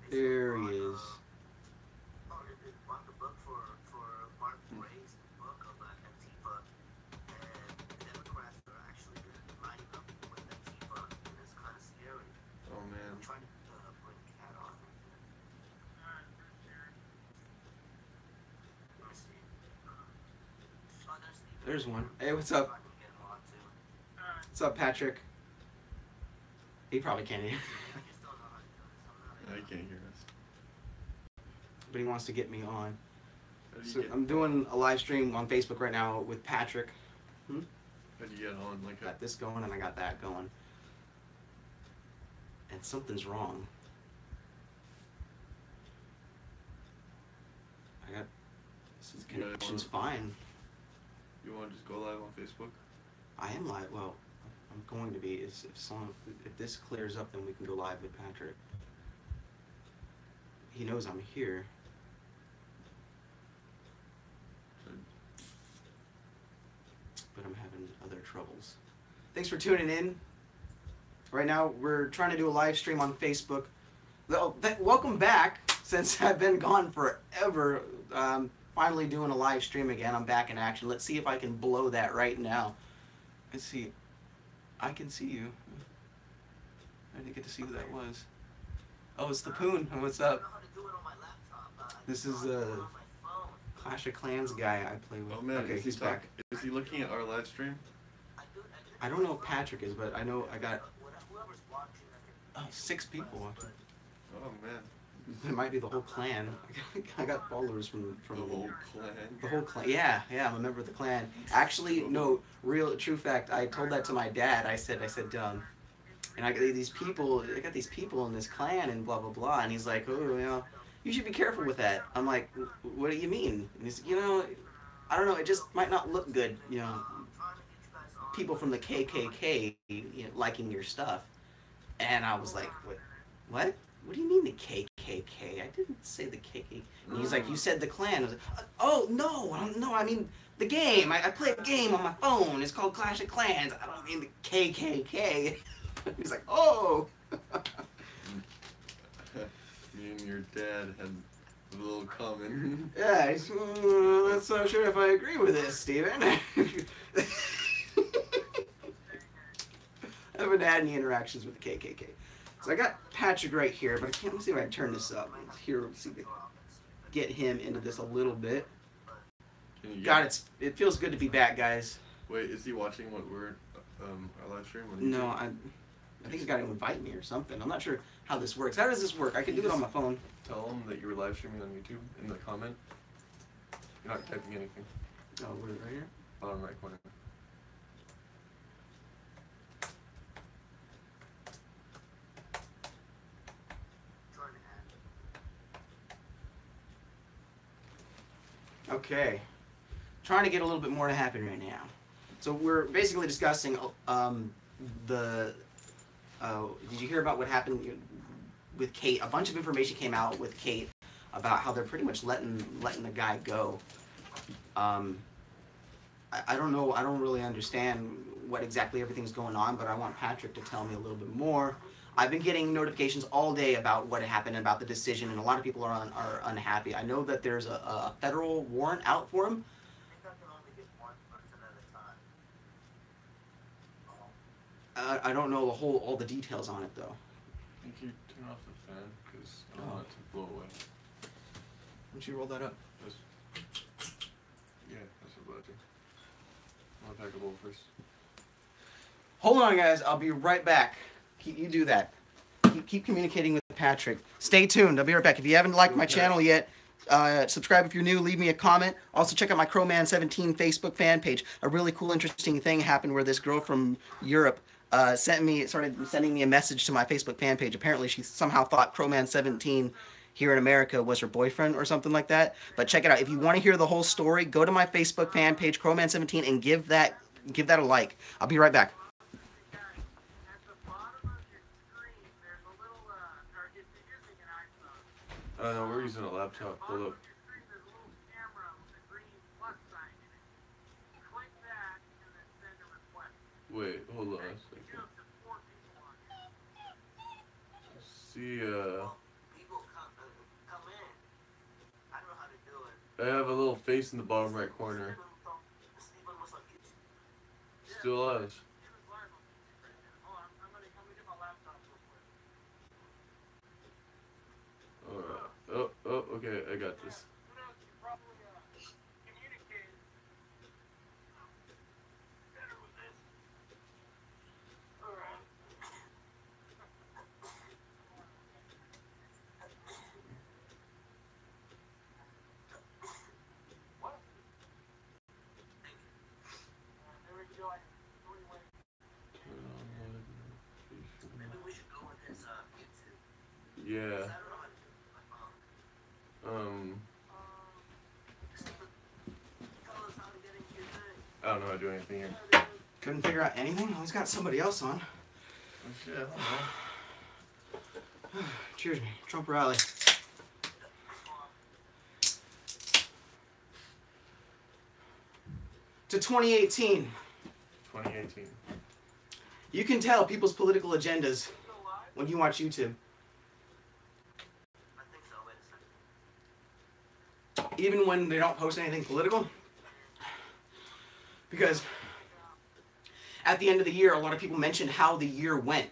There he is. Oh man. There's one. Hey, what's up? What's up, Patrick? He probably can't hear, No, you can't hear us. but he wants to get me on. How do you So get? I'm doing a live stream on Facebook right now with Patrick. How do you get on? Like, Got this going and I got that going. And something's wrong. I got this connection's fine. you want to just go live on Facebook? I am live. Well, I'm going to be. If this clears up, then we can go live with Patrick. He knows I'm here. But I'm having other troubles. Thanks for tuning in. Right now, we're trying to do a live stream on Facebook. Welcome back. Since I've been gone forever, finally doing a live stream again. I'm back in action. Let's see if I can blow that right now. Let's see. I can see you. I didn't get to see who that was. Oh, it's the Poon. What's up? This is Clash of Clans guy I play with. Oh man, okay, he's back. Is he looking at our live stream? I don't know if Patrick is, but I know I got 6 people watching. Oh man. It might be the whole clan. I got followers from The whole clan. The whole clan. Yeah, I'm a member of the clan. Actually, no, true fact. I told that to my dad. I said, and I got these people. I got these people in this clan and blah blah blah. And he's like, oh, you should be careful with that. I'm like, what do you mean? And he's, I don't know. It just might not look good. People from the KKK liking your stuff. And I was like, what? What do you mean the KKK? I didn't say the KKK. And he's like, you said the clan. I was like, oh, no, I mean the game. I play a game on my phone. It's called Clash of Clans. I don't mean the KKK. He's like, oh. Me and your dad had a little common. Yeah, he's not so sure if I agree with this, Steven. I haven't had any interactions with the KKK. So I got Patrick right here, but let me see if I can turn this up. Here, let's see if I can get him into this a little bit. God, it feels good to be back, guys. Wait, is he watching what we're our live stream? No, I think he's got to invite me or something. I'm not sure how this works. How does this work? I can do it on my phone. Tell him that you were live streaming on YouTube in the comment. You're not typing anything. Oh, what is it right here? Bottom right corner. Okay. Trying to get a little bit more to happen right now. So we're basically discussing did you hear about what happened with Kate? A bunch of information came out with Kate about how they're pretty much letting the guy go. I don't know. I don't really understand what exactly everything's going on, but I want Patrick to tell me a little bit more. I've been getting notifications all day about what happened, about the decision, and a lot of people are unhappy. I know that there's a federal warrant out for him. I don't know all the details on it though. Can you turn off the fan because I don't want it to blow away. Why don't you roll that up? Yeah, that's what I do. I'll pack a bowl first. Hold on, guys. I'll be right back. You do that. Keep communicating with Patrick. Stay tuned. I'll be right back. If you haven't liked my channel yet, subscribe if you're new. Leave me a comment. Also, check out my Crowman17 Facebook fan page. A really cool, interesting thing happened where this girl from Europe started sending me a message to my Facebook fan page. Apparently, she somehow thought Crowman17 here in America was her boyfriend or something like that. But check it out. If you want to hear the whole story, go to my Facebook fan page, Crowman17, and give that a like. I'll be right back. We're using a laptop. Hold up. Wait, hold on a second. See, I have a little face in the bottom right corner. Still is. Alright. Oh, okay, I got this. Yeah. I don't know how to do anything here. Couldn't figure out anything? Always got somebody else on. Oh shit, I don't know. Cheers me. Trump rally. To 2018. 2018. You can tell people's political agendas when you watch YouTube. Even when they don't post anything political. Because at the end of the year, a lot of people mention how the year went.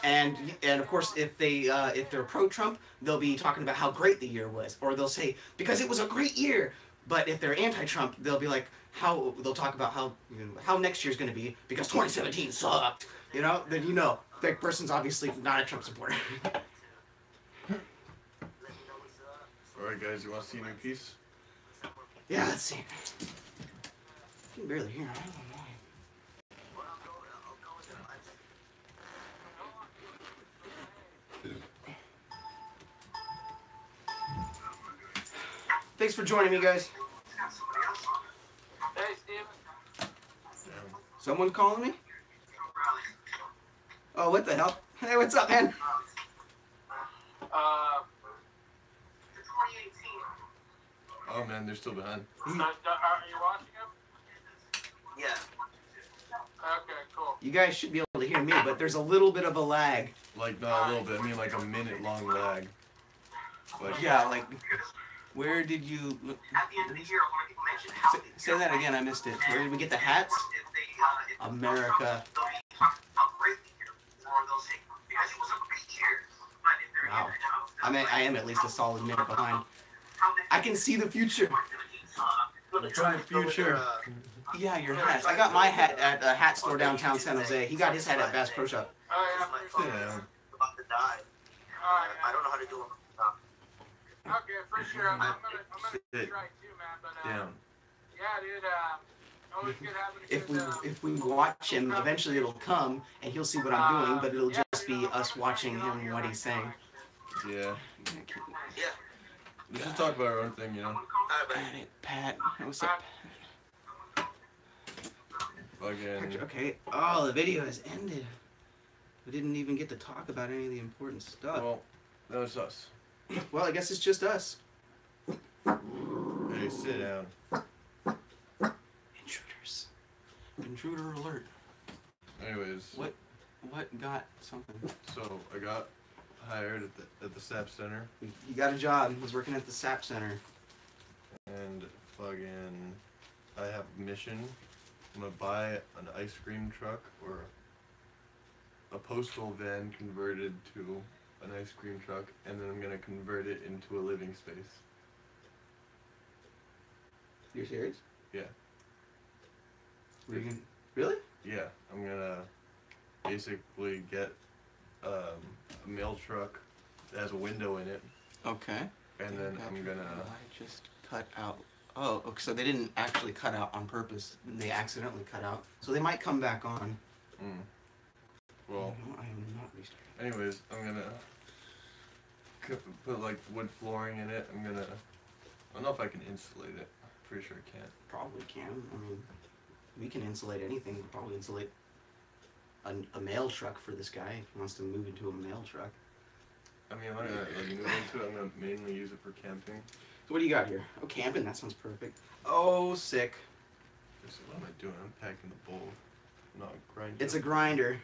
And of course, if they're pro-Trump, they'll be talking about how great the year was. Or they'll say, because it was a great year. But if they're anti-Trump, they'll be like, they'll talk about how next year's going to be, because 2017 sucked. You know, then you know, that person's obviously not a Trump supporter. Alright guys, you want to see a new piece? Yeah, let's see. I can barely hear. I don't know why. Thanks for joining me, guys. Hey, Steven. Someone calling me? Oh, what the hell? Hey, what's up, man? Oh man, they're still behind. Are you watching him? Yeah. Okay, cool. You guys should be able to hear me, but there's a little bit of a lag. Like, not a little bit, I mean like a minute long lag. Like, Yeah, like, where did you... At the end of the year, a lot of people mentioned how... Say that again, I missed it. Where did we get the hats? America. They'll be talking how great the year was, or they'll say, because it was a great year. But if they're Wow. in there now, I am at least a solid minute behind. I can see the future. the giant future. Yeah, your hats. I got my hat at a hat store downtown San Jose. He got his hat at Bass Pro Shop. Oh, yeah. Yeah. about to die. Alright, I don't know how to do it. okay, for sure. I'm gonna Shit. try too, man. But Damn. yeah, dude. Always good having a If we watch him, eventually it'll come and he'll see what I'm doing, but it'll just be us watching him and what he's saying. Yeah. Yeah. Let's just talk about our own thing, you know? Pat. What's up? Fucking. Okay. Oh, the video has ended. We didn't even get to talk about any of the important stuff. Well, that was us. Well, I guess it's just us. Hey, sit down. Intruders. Intruder alert. Anyways, What got something? so I got hired at the SAP Center, You got a job. He was working at the SAP Center. and fucking, I have a mission. I'm gonna buy an ice cream truck or a postal van converted to an ice cream truck, and then I'm gonna convert it into a living space. You're serious? Yeah. Really? Yeah, I'm gonna basically get a mail truck that has a window in it, Okay. and then I'm gonna. I just cut out. Oh, okay, so they didn't actually cut out on purpose. They accidentally cut out. So they might come back on. Well, I am not restarting. anyways, I'm gonna put like wood flooring in it. I don't know if I can insulate it. Pretty sure I can't. Probably can. I mean, we can insulate anything. We could probably insulate a mail truck for this guy if he wants to move into a mail truck. I mean, I'm not gonna like move into it. I'm gonna mainly use it for camping. So what do you got here? Oh, camping. That sounds perfect. Oh, sick. So what am I doing? I'm packing the bowl, not grinding. It's a grinder.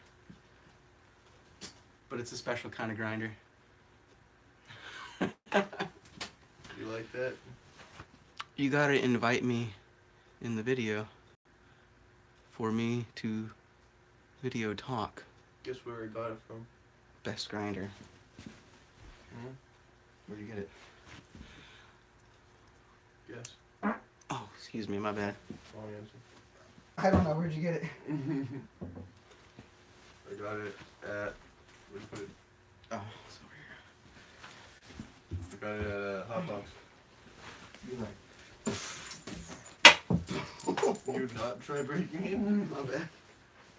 But it's a special kind of grinder. You like that? You gotta invite me in the video for me to video talk. Guess where I got it from? Best grinder. Hmm? Where'd you get it? Guess. Oh, excuse me, my bad. Wrong answer. I don't know. Where'd you get it? I got it at. Where'd you put it? Oh, it's over here. I got it at Hot Box. You not try breaking it? My bad.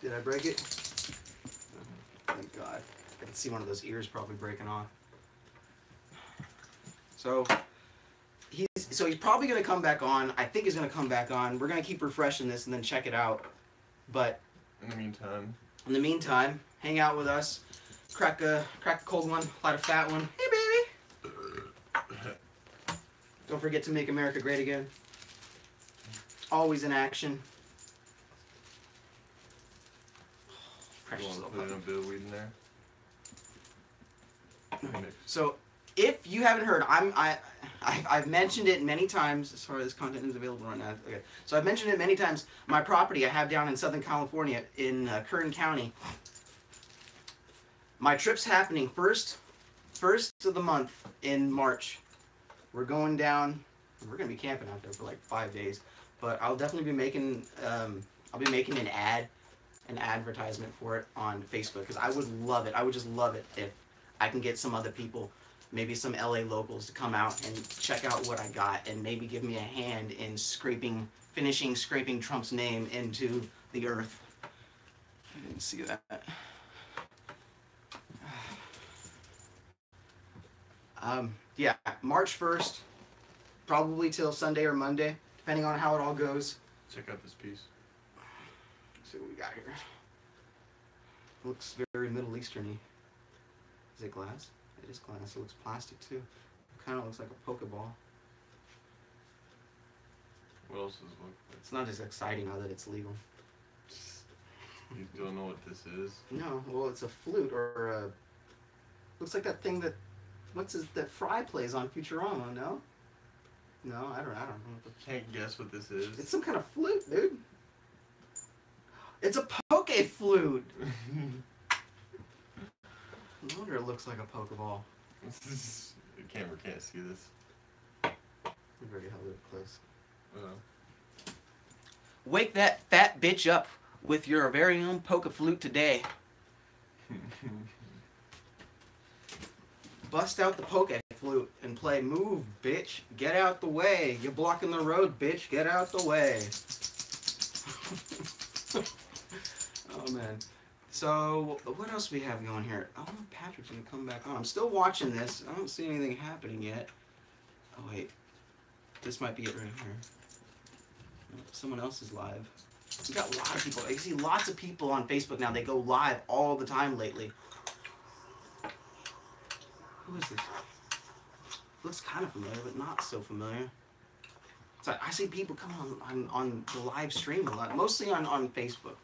Did I break it? Thank God. I can see one of those ears probably breaking off. So he's probably gonna come back on. I think he's gonna come back on. We're gonna keep refreshing this and then check it out. But In the meantime, hang out with us. Crack a cold one, light a fat one. Hey baby. Don't forget to make America great again. Always in action. You Precious want to little put in a puppy. bit of weed in there? Mix. So, if you haven't heard, I've mentioned it many times. Sorry, this content is available right now. Okay, so I've mentioned it many times. My property I have down in Southern California in Kern County. My trip's happening first of the month in March. We're going down. We're gonna be camping out there for like 5 days, but I'll definitely be making. I'll be making an advertisement for it on Facebook because I would love it. I would just love it if I can get some other people, maybe some LA locals, to come out and check out what I got and maybe give me a hand in finishing scraping Trump's name into the earth. I didn't see that. Yeah, March 1st, probably till Sunday or Monday, depending on how it all goes. Check out this piece. Let's see what we got here. Looks very Middle Eastern-y. Is it glass? It is glass. It looks plastic too. It kind of looks like a Pokeball. What else does it look like? It's not as exciting now that it's legal. You don't know what this is? No, well, it's a flute or a. Looks like that thing that. That Fry plays on Futurama? No. No, I don't know. Can't guess what this is. It's some kind of flute, dude. It's a poke flute. No wonder it looks like a Pokeball. The camera can't see this. We've already held it close. Uh-oh. Wake that fat bitch up with your very own poke flute today. Bust out the poke flute and play Move, bitch. Get out the way. You're blocking the road, bitch. Get out the way. Oh, man. So, what else we have going here? I don't know if Patrick's going to come back on. I'm still watching this. I don't see anything happening yet. Oh, wait. This might be it right here. Someone else is live. We got a lot of people. I see lots of people on Facebook now. They go live all the time lately. Who is this? Looks kind of familiar, but not so familiar. So I see people come on the live stream a lot, mostly on Facebook.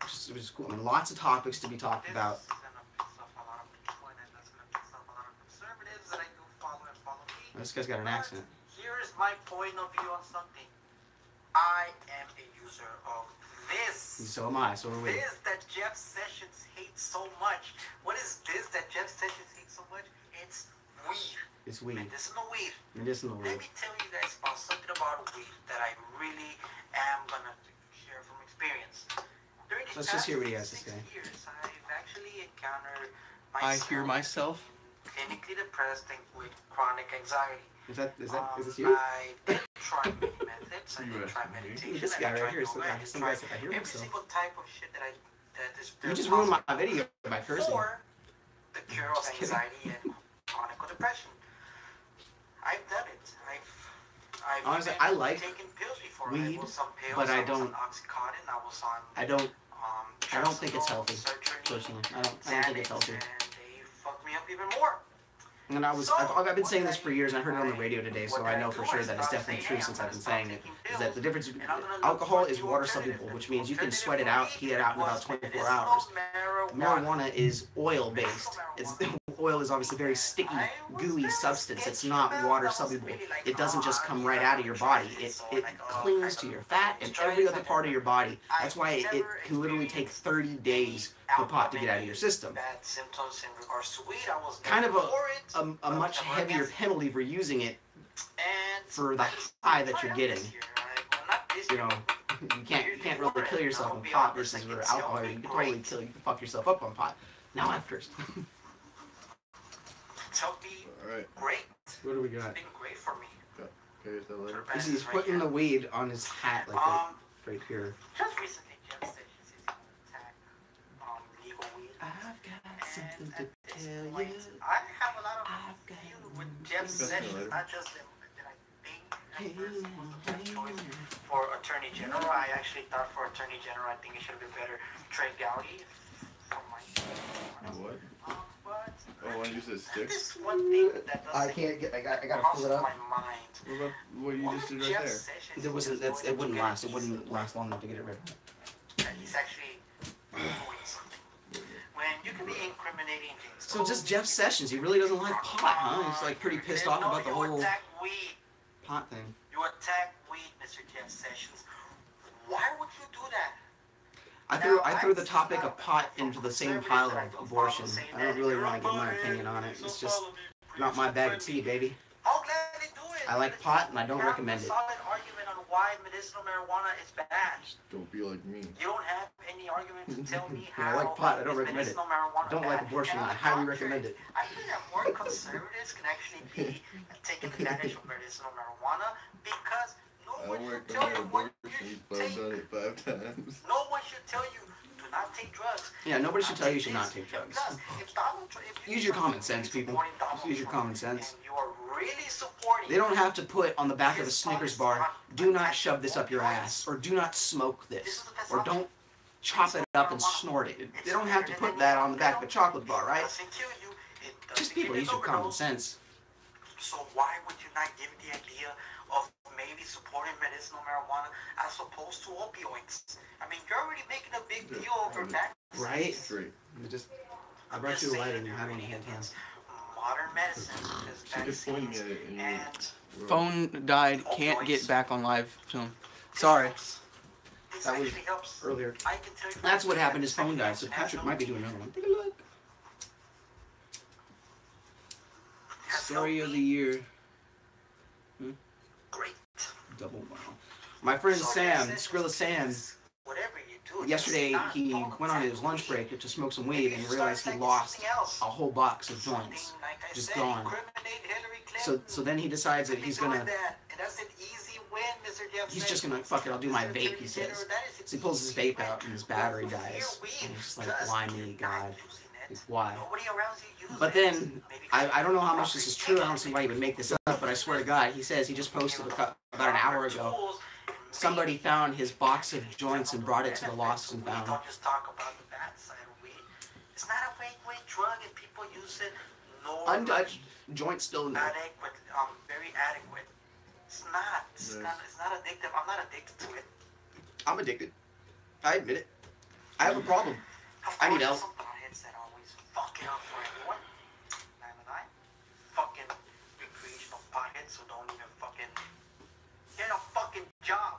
Which is cool. I mean, lots of topics to be talked about. This guy's got an accent. Here is my point of view on something. I am a user of this. So am I. So are we. This that Jeff Sessions hates so much. What is this that Jeff Sessions hates so much? It's weed. It's weed. Medicinal weed. Medicinal Let weed. me tell you guys about something about weed that I really am gonna share from experience. During these Let's just hear what he has to 6 say. years, I've actually encountered I hear myself. clinically depressed and with chronic anxiety. Is this you? I did try many methods. I did try meditation. This and guy I right tried here. yoga, and Some tried guy said I hear every myself. single type of shit that is You just ruined my video by cursing. for the cure of Just kidding. anxiety and chronic depression. I've done it. I've Honestly, even I like taken pills before. weed, I was on pills, but I was don't- on Oxycontin. I was on I don't think it's healthy, Sertraline, personally. I don't think it's healthy. And they fucked me up even more. And I've been saying this for years, and I heard it on the radio today, so I know for sure that it's definitely true since I've been saying it. Is that the difference? Alcohol is water soluble, which means you can sweat it out, heat it out in about 24 hours. Marijuana is oil based. It's oil is obviously a very sticky, gooey substance. It's not water soluble. It doesn't just come right out of your body. It clings to your fat and every other part of your body. That's why it can literally take 30 days for pot to get out of your system. Kind of a much heavier penalty for using it for the high that you're getting. You know, you can't really kill yourself on pot versus for alcohol. You can totally you can fuck yourself up on pot. Now I've cursed. Alright. Great. What do we got? It's been great for me. Okay, is that later? He's putting the weed on his hat like right here. Just recently, Jeff said he's going to attack legal weed. I've got something to tell you. I have a lot of feud with Jeff Sessions, not just that I think for Attorney General. I actually thought for Attorney General, I think it should have been better Trey Gowdy. What? But Oh, when you said sticks? this one thing that doesn't I gotta cross pull it up. my mind. What you just did right Jeff there? Sessions It wasn't. is It wouldn't going last. to It get wouldn't last long enough to get it rid of. that he's actually doing something. When you can be incriminating things. So just Jeff Sessions. He really doesn't like pot, huh? He's like pretty pissed off about the whole attack weed. pot thing. You attack weed, Mr. Jeff Sessions. Why would you do that? I threw the topic of pot into the same pile of abortion. I don't really want to give my opinion on it. It's just not my bag of tea, baby. I'll gladly do it. I like pot and I don't recommend it. Solid argument on why medicinal marijuana is bad. Don't be like me. You don't have any argument to tell me Yeah, how. I like pot. I don't recommend it. medicinal marijuana I don't like bad. abortion. And I on the highly contrary, recommend it. I think that more conservatives can actually be taking advantage of medicinal marijuana because no I one don't should tell you recommend what abortion, you but should I've done take. it 5 times. No one should tell you do not take drugs. Yeah, nobody should tell you you should this. not take drugs. Because if Donald Trump, if you Use your common are sense, people. supporting Donald Just use your Trump common sense. and you are really supporting They don't have to put on the back of a Snickers bar, do not shove this up your ass, or do not smoke this, or don't chop it up and snort it. They don't have to put that on the back of a chocolate bar, right? It doesn't kill you. It doesn't Just people give use you your common overdose. sense. So why would you not give the idea of maybe supporting medicinal marijuana as opposed to opioids? I mean, you're already making a big deal over that. Right? Straight. I brought you a lighter and you have it in your hands. Modern medicine is She just pointing vaccines at it and you and Phone died, can't get back on live film. Sorry, this that was actually helps. earlier. I can tell you That's what happened, his phone died, so Patrick might be doing another one. Take a look. Story of the year. Great. Double wow. My friend Sam, Skrilla Sam, Whatever you do, yesterday just he not went on his attack lunch weed. break to smoke some Maybe weed you and start realized he attacking lost something else. a whole box of Something, joints. like I Just said, gone. incriminate Hillary Clinton. So then he decides that he's Doing gonna, that, and that's an easy win, Mr. Jeff he's just Sessions. gonna, fuck it, I'll do my Mr. vape, he Attorney says. General, that is So he an pulls his easy vape out win. and his battery Fear dies. weed, And he's just like, just why me, God? not using it. Like, why? Nobody around you uses But it. then, Maybe I don't know how much this is true, I don't see why he would make this up, but I swear to God, he says he just posted about an hour ago, somebody found his box of joints and brought it to the lost and found. Don't just talk about the bad side of weed. It's not a weight drug and people use it. No, Untouched, joint still in there. adequate, very adequate. It's not. It's not addictive. I'm not addicted to it. I'm addicted. I admit it. I have a problem. Of I need course, help. some potheads that always fuck it up for everyone. I'm fucking recreational potheads who don't even fucking get a fucking job.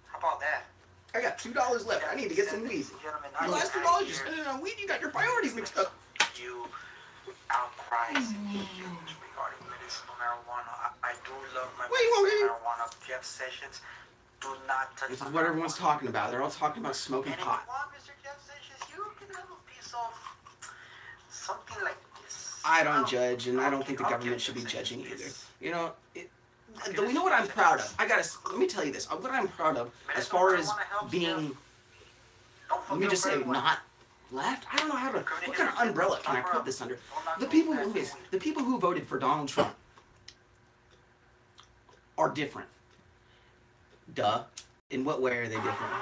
How about that? I got $2 left. I need to get some weed. Gentlemen, Your last $2 you're spending it on weed, you got your priorities mixed up. You outcries and issues regarding medicinal marijuana. I do love my What do you want, medicinal marijuana. Jeff Sessions, do not touch This is my what everyone's marijuana. talking about. They're all talking about smoking And if pot. you want, Mr. Jeff Sessions, you can have a piece of something like this. I don't judge, and I don't think the I'll government give should be Jeff judging Sessions either. this. You know, we know what I'm proud of. Let me tell you this. What I'm proud of, as far as being, let me just say, not left. I don't know how to. What kind of umbrella can I put this under? The people who voted for Donald Trump are different. Duh. In what way are they different?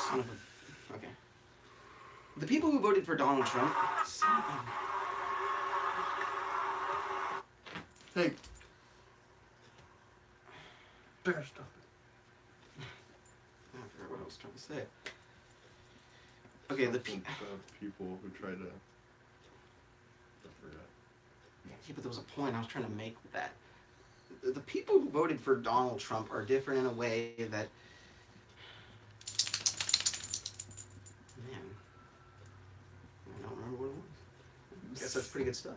Son of a. Okay. The people who voted for Donald Trump. Hey. Better stop it. I forgot what I was trying to say. Okay, the people who try to. I forgot. Yeah, but there was a point I was trying to make with that. The people who voted for Donald Trump are different in a way that. Man, I don't remember what it was. Guess that's pretty good stuff.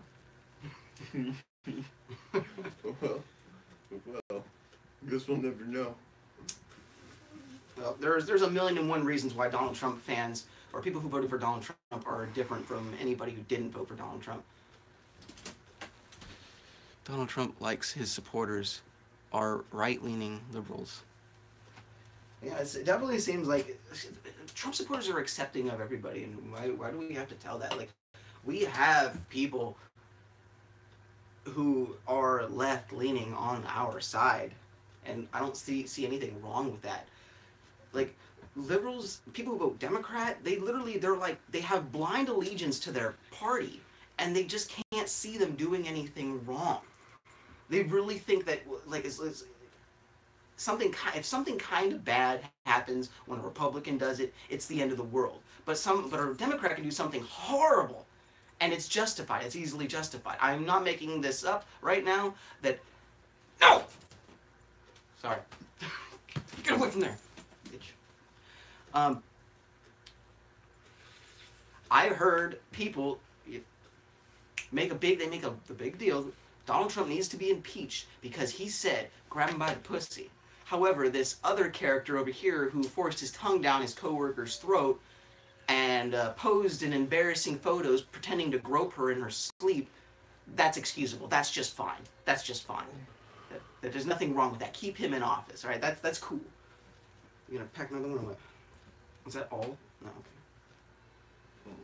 well, guess we'll never know. Well, there's a million and one reasons why Donald Trump fans or people who voted for Donald Trump are different from anybody who didn't vote for Donald Trump. Donald Trump likes his supporters are right-leaning liberals. Yeah, it definitely seems like Trump supporters are accepting of everybody, and why do we have to tell that? Like, we have people who are left-leaning on our side, and I don't see anything wrong with that. Like, liberals, people who vote Democrat, they have blind allegiance to their party, and they just can't see them doing anything wrong. They really think that, like, if something kind of bad happens when a Republican does it, it's the end of the world. But a Democrat can do something horrible, and it's justified. It's easily justified. I'm not making this up right now. No. Sorry. Get away from there, bitch. I heard people make the big deal. Donald Trump needs to be impeached because he said, grab him by the pussy. However, this other character over here who forced his tongue down his coworker's throat and posed in embarrassing photos pretending to grope her in her sleep, that's excusable. That's just fine. That's just fine. There's nothing wrong with that. Keep him in office, all right? That's cool. You gonna pack another one or what? Is that all? No, okay.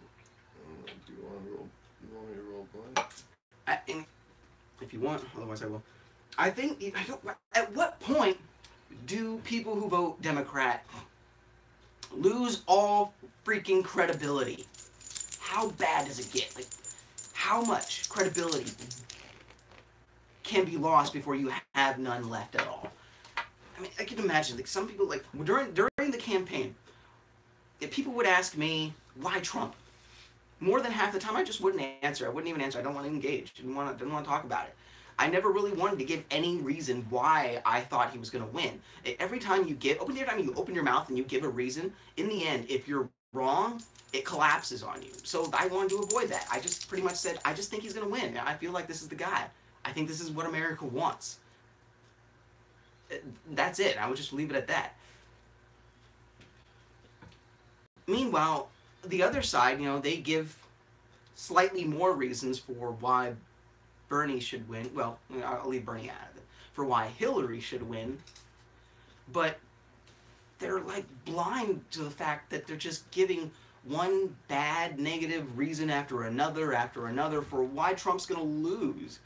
Do you want me to roll blind? If you want, otherwise I will. I think, at what point do people who vote Democrat lose all freaking credibility? How bad does it get? Like, how much credibility can be lost before you have none left at all? I mean, I can imagine, like, some people, like, during the campaign, if people would ask me, why Trump? More than half the time, I just wouldn't answer. I wouldn't even answer. I don't want to engage. Didn't want to talk about it. I never really wanted to give any reason why I thought he was going to win. Every time you open your mouth and you give a reason, in the end, if you're wrong, it collapses on you. So I wanted to avoid that. I just pretty much said, I just think he's going to win. I feel like this is the guy. I think this is what America wants. That's it. I would just leave it at that. Meanwhile, the other side, they give slightly more reasons for why Bernie should win. Well, I'll leave Bernie out of it. For why Hillary should win. But they're like blind to the fact that they're just giving one bad, negative reason after another for why Trump's going to lose.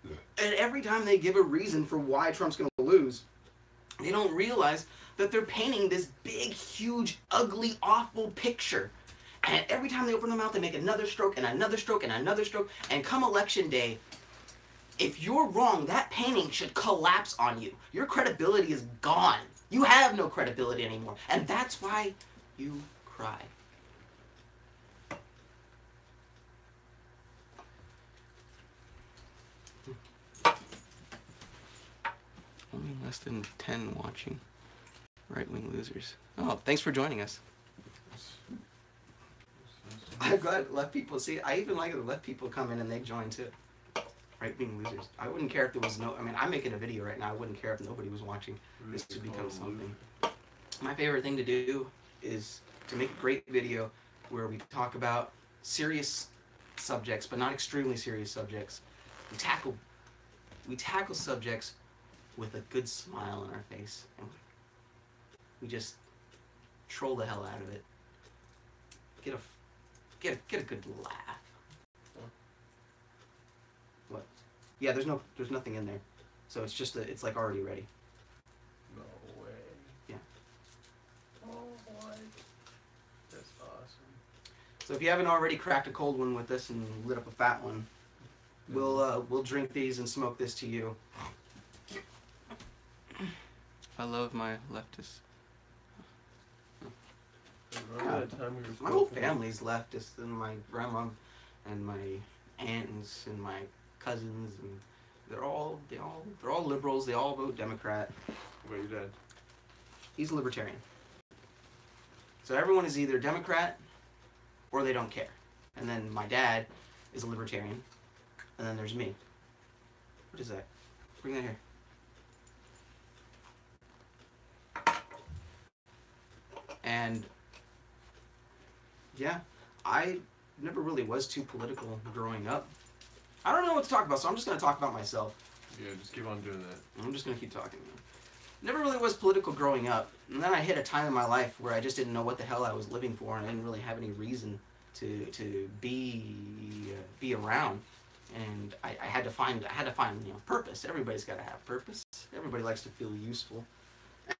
And every time they give a reason for why Trump's going to lose, they don't realize that they're painting this big, huge, ugly, awful picture. And every time they open their mouth, they make another stroke and another stroke and another stroke. And come election day, if you're wrong, that painting should collapse on you. Your credibility is gone. You have no credibility anymore. And that's why you cry. Only less than 10 watching. Right-wing losers. Oh, thanks for joining us. I'm glad left people see. I even like it when left people come in and they join too. Right-wing losers. I wouldn't care if there was no. I mean, I'm making a video right now. I wouldn't care if nobody was watching. This would become something. My favorite thing to do is to make a great video where we talk about serious subjects, but not extremely serious subjects. We tackle subjects with a good smile on our face, and we just troll the hell out of it. Get a good laugh. What? Yeah, there's nothing in there, so it's just it's like already ready. No way. Yeah. Oh boy. That's awesome. So if you haven't already cracked a cold one with this and lit up a fat one, we'll drink these and smoke this to you. I love my leftist. Remember that time we were My whole smoking? family's left, just and my grandma and my aunts and my cousins, and they're all liberals. They all vote Democrat. What about your dad? He's a libertarian. So everyone is either Democrat or they don't care. And then my dad is a libertarian. And then there's me. What is that? Bring that here. And yeah, I never really was too political growing up. I don't know what to talk about, so I'm just going to talk about myself. Yeah, just keep on doing that. I'm just going to keep talking. Never really was political growing up. And then I hit a time in my life where I just didn't know what the hell I was living for, and I didn't really have any reason to be around. And I had to find purpose. Everybody's got to have purpose. Everybody likes to feel useful.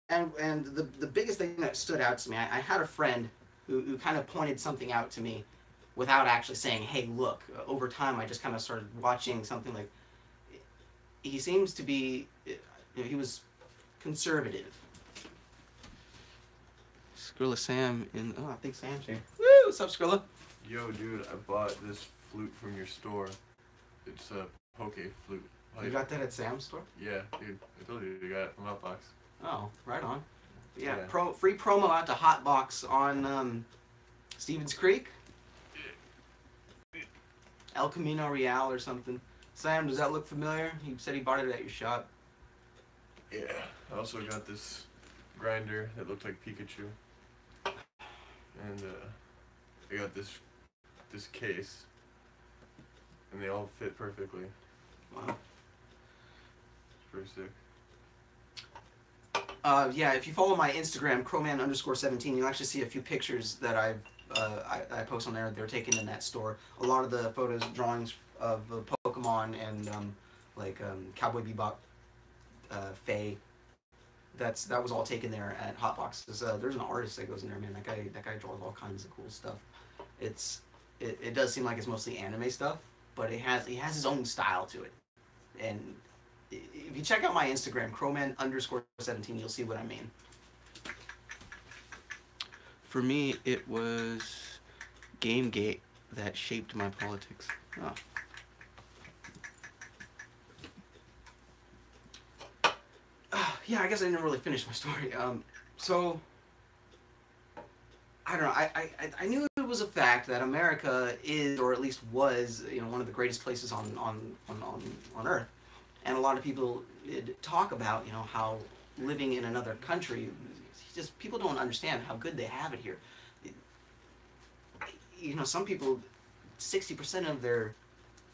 And the biggest thing that stood out to me, I had a friend who kind of pointed something out to me without actually saying, hey, look. Over time, I just kind of started watching something like, he seems to be, he was conservative. Skrilla Sam I think Sam's here. Woo! What's up, Skrilla? Yo, dude, I bought this flute from your store. It's a poke flute. You got that at Sam's store? Yeah, dude. I told you got it from Outbox. Oh, right on. Yeah, Yeah. Free promo out to Hotbox on Stevens Creek. El Camino Real or something. Sam, does that look familiar? He said he bought it at your shop. Yeah. I also got this grinder that looked like Pikachu. And I got this case. And they all fit perfectly. Wow. It's pretty sick. Yeah, if you follow my Instagram, Crowman_17, you'll actually see a few pictures that I post on there. They're taken in that store. A lot of the photos, drawings of Pokemon and Cowboy Bebop, Faye. That was all taken there at Hotbox. There's an artist that goes in there, man. That guy draws all kinds of cool stuff. It does seem like it's mostly anime stuff, but he has his own style to it. And if you check out my Instagram, Crowman_17, you'll see what I mean. For me, it was GameGate that shaped my politics. Oh. Yeah, I guess I didn't really finish my story. So I don't know. I knew it was a fact that America is, or at least was, one of the greatest places on Earth, and a lot of people did talk about, how living in another country, just people don't understand how good they have it here. Some people, 60% of their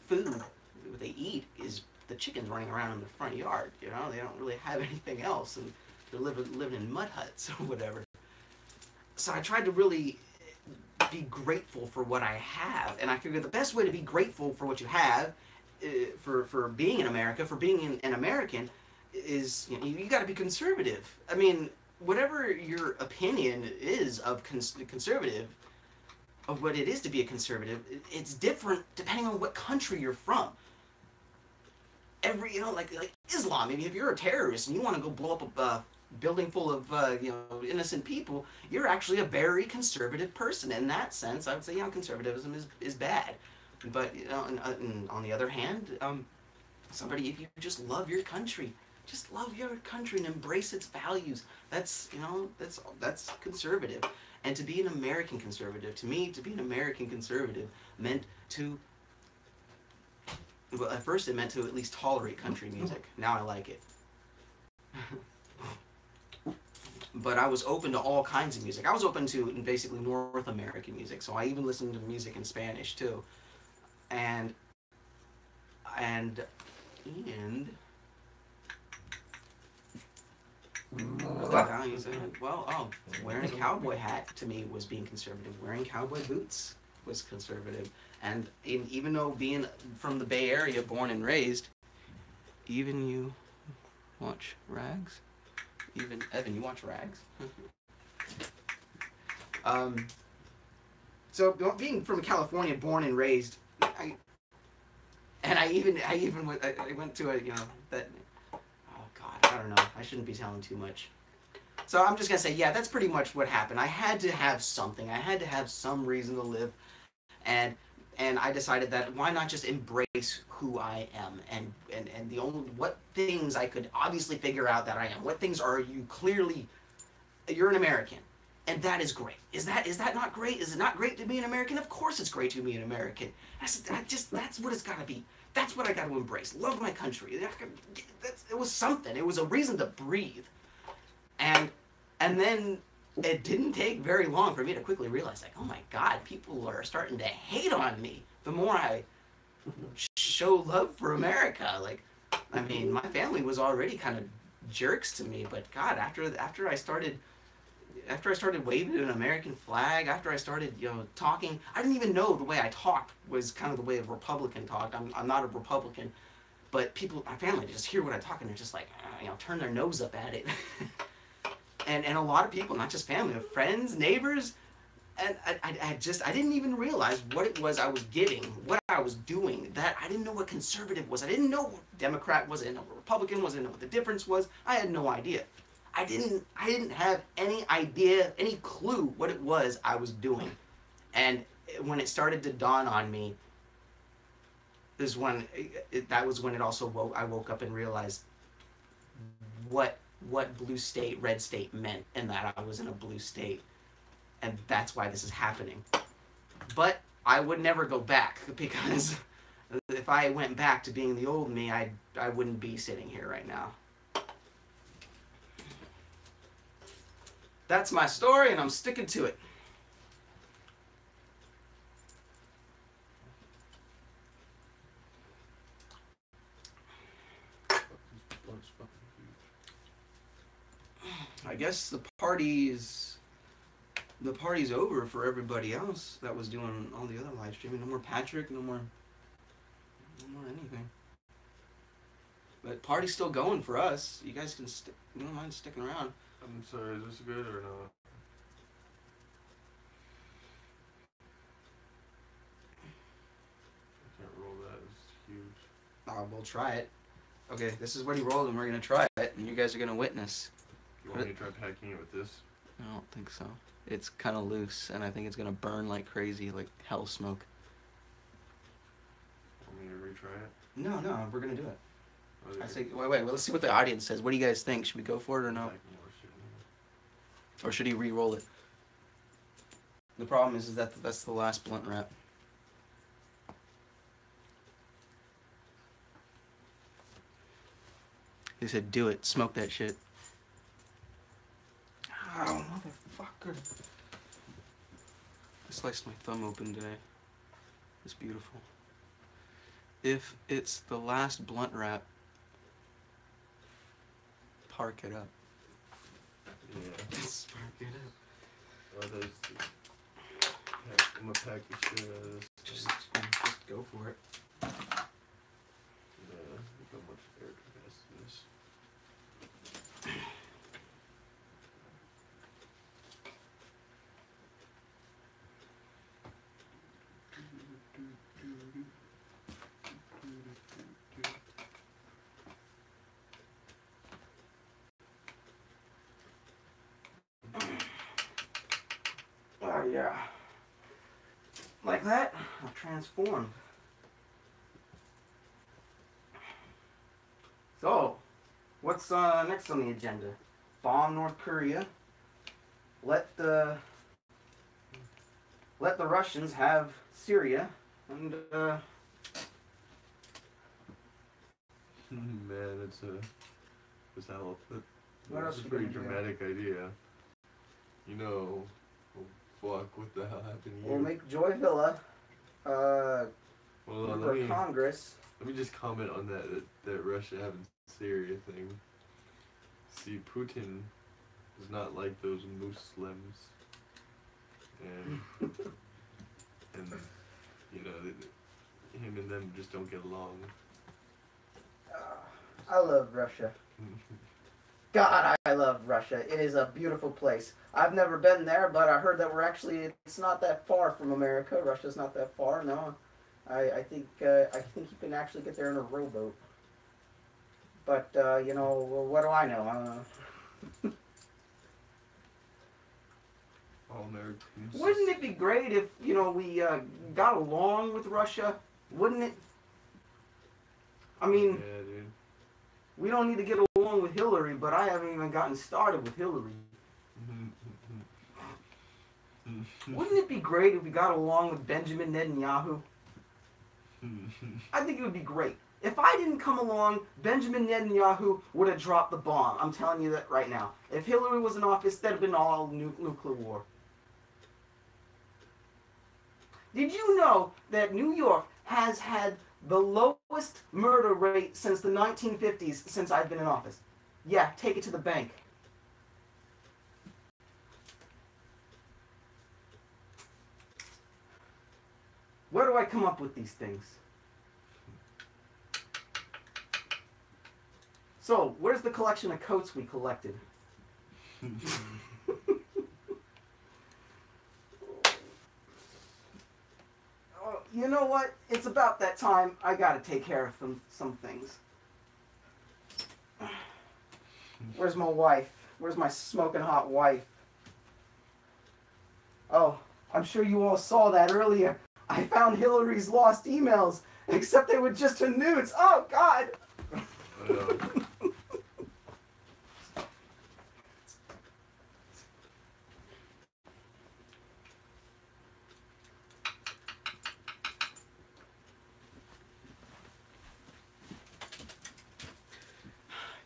food, what they eat, is the chickens running around in the front yard. They don't really have anything else, and they're living in mud huts or whatever. So I tried to really be grateful for what I have, and I figured the best way to be grateful for what you have, for being in America, for being an American, is you got to be conservative. I mean, whatever your opinion is of conservative, of what it is to be a conservative, it's different depending on what country you're from. Like Islam. Maybe if you're a terrorist and you want to go blow up a building full of innocent people, you're actually a very conservative person. In that sense, I would say conservatism is bad. But and on the other hand, somebody, if you just love your country, and embrace its values, that's conservative. And to be an American conservative, to me, to be an American conservative meant to. Well, at first it meant to at least tolerate country music. Now I like it. But I was open to all kinds of music. I was open to basically North American music, so I even listened to music in Spanish too. And wearing a cowboy hat to me was being conservative. Wearing cowboy boots was conservative. And even though being from the Bay Area, born and raised, even you watch Rags? Even Evan, you watch Rags? So being from California, born and raised, I went to a, that, oh God, I don't know, I shouldn't be telling too much. So I'm just gonna say, yeah, that's pretty much what happened. I had to have something. I had to have some reason to live, and I decided that why not just embrace who I am, and the only what things I could obviously figure out that I am. What things are you clearly? You're an American, and that is great. Is that not great? Is it not great to be an American? Of course, it's great to be an American. That's what it's got to be. That's what I got to embrace. Love my country. It was something. It was a reason to breathe, and then it didn't take very long for me to quickly realize, like, oh my God, people are starting to hate on me the more I show love for America. Like, I mean, my family was already kind of jerks to me, but God, after I started waving an American flag, after I started, talking, I didn't even know the way I talked was kind of the way a Republican talked. I'm not a Republican, but people, my family, just hear what I talk and they're just like, turn their nose up at it. and a lot of people, not just family, but friends, neighbors, and I didn't even realize what it was I was giving, what I was doing. That I didn't know what conservative was. I didn't know what Democrat was. I didn't know what Republican was. I didn't know what the difference was. I had no idea. I didn't have any idea, any clue what it was I was doing. And when it started to dawn on me, that was when it also I woke up and realized what blue state, red state meant, and that I was in a blue state. And that's why this is happening. But I would never go back, because if I went back to being the old me, I wouldn't be sitting here right now. That's my story, and I'm sticking to it. I guess the party's over for everybody else that was doing all the other live streaming. No more Patrick, no more anything. But party's still going for us. You guys can you don't mind sticking around. I'm sorry, is this good or not? I can't roll that, it's huge. We'll try it. Okay, this is what he rolled, and we're gonna try it, and you guys are gonna witness. You want me to try packing it with this? I don't think so. It's kind of loose, and I think it's gonna burn like crazy, like hell smoke. Want me to retry it? No, we're gonna do it. Oh, I say, wait. Well, let's see what the audience says. What do you guys think? Should we go for it or no? Or should he re-roll it? The problem is that that's the last blunt wrap. He said, "Do it. Smoke that shit." Oh, motherfucker! I sliced my thumb open today. It's beautiful. If it's the last blunt wrap, park it up. Yeah. Spark it up. Oh, I'm gonna pack the shit out of this. Just go for it. Yeah, look how much air capacity this. Oh yeah. Like that, I'll transform. So, what's next on the agenda? Bomb North Korea. Let the Russians have Syria, and Man, it's What else a you pretty gonna do? dramatic idea. You know, oh, fuck, what the hell happened to you? we'll make Joy Villa Hold on, for Congress. let me just comment on that Russia having Syria thing. See, Putin is not like those Muslims, and him and them just don't get along. I love Russia. God, I love Russia. It is a beautiful place. I've never been there, but I heard that it's not that far from America. Russia's not that far, no. I think you can actually get there in a rowboat. But, what do I know? All Americans. Wouldn't it be great if, you know, we got along with Russia? Wouldn't it? I mean, Yeah, dude. we don't need to get along with Hillary, but I haven't even gotten started with Hillary. Wouldn't it be great if we got along with Benjamin Netanyahu? I think it would be great. If I didn't come along, Benjamin Netanyahu would have dropped the bomb. I'm telling you that right now. If Hillary was in office, that'd have been all nuclear war. Did you know that New York has had the lowest murder rate since the 1950s since I've been in office? Yeah, take it to the bank. Where do I come up with these things? So, where's the collection of coats we collected? You know what? It's about that time I gotta take care of some things. Where's my wife? Where's my smoking hot wife? Oh, I'm sure you all saw that earlier. I found Hillary's lost emails, except they were just her nudes. Oh, God!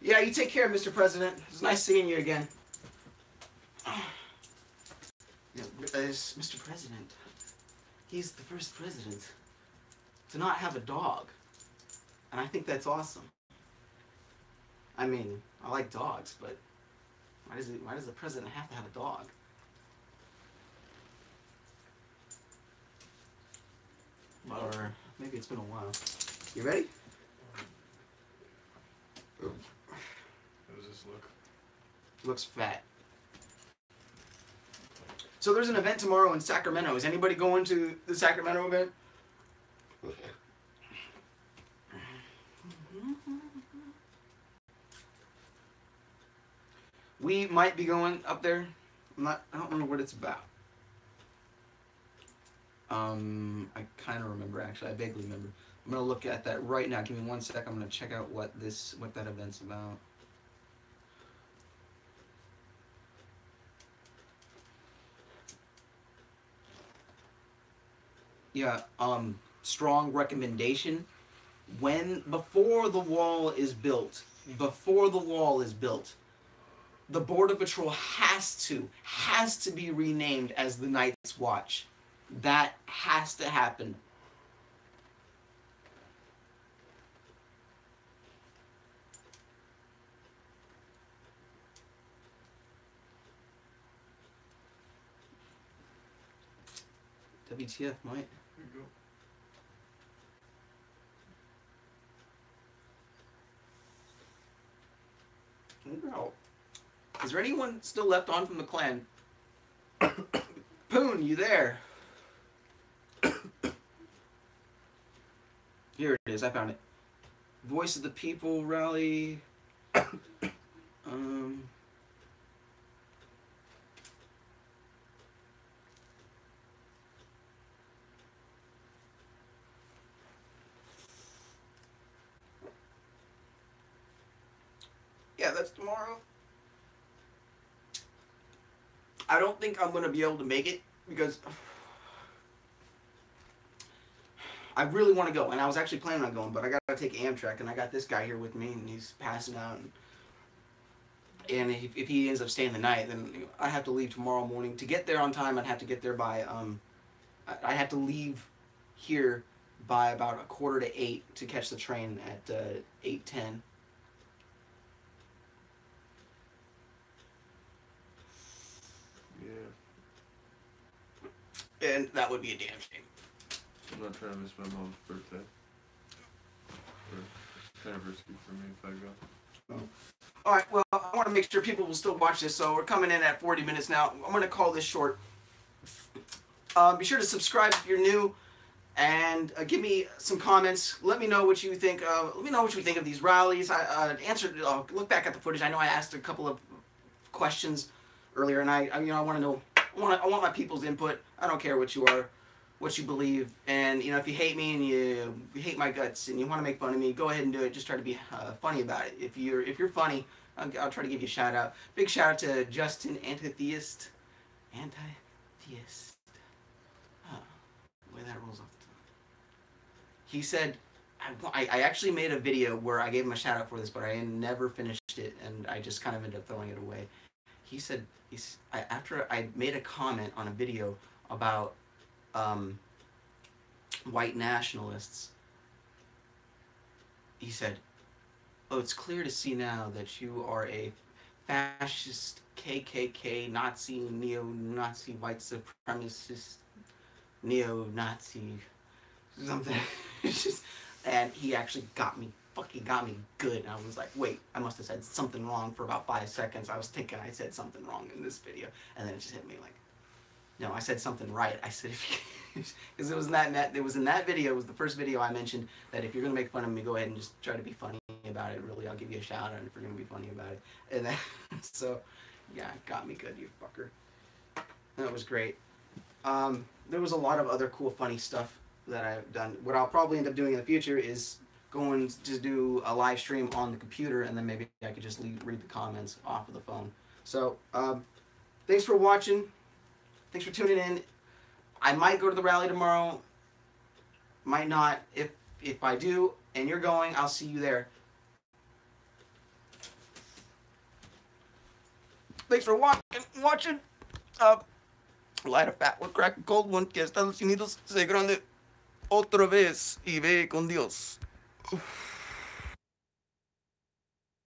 Yeah, you take care, Mr. President. It's nice seeing you again. Mr. President, he's the first president to not have a dog. And I think that's awesome. I mean, I like dogs, but why does the president have to have a dog? Or maybe it's been a while. You ready? How does this look? Looks fat. So there's an event tomorrow in Sacramento. Is anybody going to the Sacramento event? We might be going up there. I don't remember what it's about. I kind of remember, actually. I vaguely remember. I'm going to look at that right now. Give me 1 sec. I'm going to check out what that event's about. Yeah, strong recommendation. Before the wall is built, the Border Patrol has to be renamed as the Night's Watch. That has to happen. WTF, mate? Here you go. Wow. Is there anyone still left on from the clan? Poon, you there? Here it is. I found it. Voice of the People rally. Yeah, that's tomorrow. I don't think I'm going to be able to make it because I really want to go. And I was actually planning on going, but I got to take Amtrak. And I got this guy here with me, and he's passing out. And if he ends up staying the night, then I have to leave tomorrow morning. To get there on time, I'd have to get there by, I have to leave here by about 7:45 to catch the train at 8:10. Yeah. And that would be a damn shame. I'm not trying to miss my mom's birthday. Or anniversary for me if I go. Oh. Alright, well, I want to make sure people will still watch this, so we're coming in at 40 minutes now. I'm going to call this short. Be sure to subscribe if you're new, and give me some comments. Let me know what you think. Let me know what you think of these rallies. Look back at the footage. I know I asked a couple of questions earlier, and I want to know I want my people's input. I don't care what you are, what you believe, and you know, if you hate me and you hate my guts and you want to make fun of me, go ahead and do it. Just try to be funny about it. If you're funny, I'll try to give you a shout out. Big shout out to Justin Antitheist. Antitheist. Oh, the way that rolls off the tongue. He said, I actually made a video where I gave him a shout out for this, but I never finished it, and I just kind of ended up throwing it away. He said, after I made a comment on a video about white nationalists, he said, "Oh, it's clear to see now that you are a fascist, KKK, Nazi, neo-Nazi, white supremacist, neo-Nazi, something." And he actually fucking got me good. And I was like, wait, I must have said something wrong for about 5 seconds. I was thinking I said something wrong in this video. And then it just hit me like, no, I said something right. I said, because it was in that video, it was the first video I mentioned that if you're going to make fun of me, go ahead and just try to be funny about it. Really, I'll give you a shout out if you're going to be funny about it. And then, so, yeah, got me good, you fucker. That was great. There was a lot of other cool, funny stuff that I've done. What I'll probably end up doing in the future is going to do a live stream on the computer, and then maybe I could just read the comments off of the phone. So, thanks for watching. Thanks for tuning in. I might go to the rally tomorrow. Might not. If I do, and you're going, I'll see you there. Thanks for watching. Light a fat one, crack a cold one, que Estados Unidos se grande otra vez y ve con Dios. Uf.